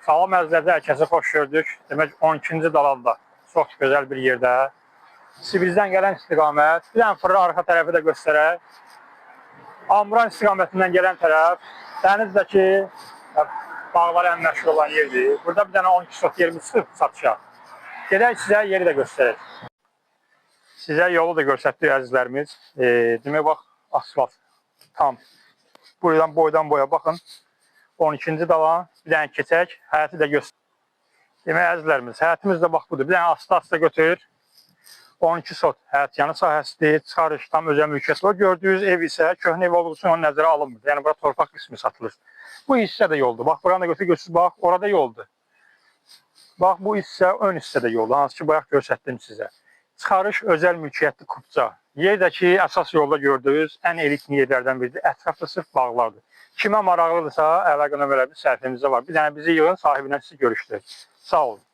Salam əzizlərdə hər kəsə xoş gördük. Demək 12-ci dalanda çox gözəl bir yerdə. Sibirdən gələn istiqamət, bir dənə fırı arxa tərəfi də göstərək. Amran istiqamətindən gələn tərəf dənizdəki bağlar ən məşhur olan yerdir. Burada bir dənə 12 sot yerimiz çıxıb satışa. Gedək sizə yeri də göstərək. Sizə yolu da göstərdik əzizlərimiz. Demək bax asfalt tam boydan boya baxın. 12-ci dalan, bir dənə keçək, həyəti də göstər. Demək əzizlərimiz, həyətimiz də bax budur. Bir dənə asta götürür. 12 sot həyət yanı sahəsidir, çıxarış tam özəl mülkiyyəti var. Gördüyünüz ev isə köhnə ev olduğu üçün onun nəzərə alınmır. Yəni bura torpaq qismi satılır. Bu hissə də yoldur. Bax buranı da götürürsünüz, bax orada yoldur. Bax bu hissə ön hissədə yoldur. Hansı ki bayaq göstərdim sizə. Çıxarış özəl mülkiyyətli Kupça. Yerdəki əsas yolda gördüyünüz ən elit yerlərdən biridir. Ətrafda sırf bağlardır. Kimə maraqlıdırsa əlaqə nömrələrimiz səhifəmizdə var. Bir dənə bizi yığın, sahibindən sizi görüşdürək. Sağ olun.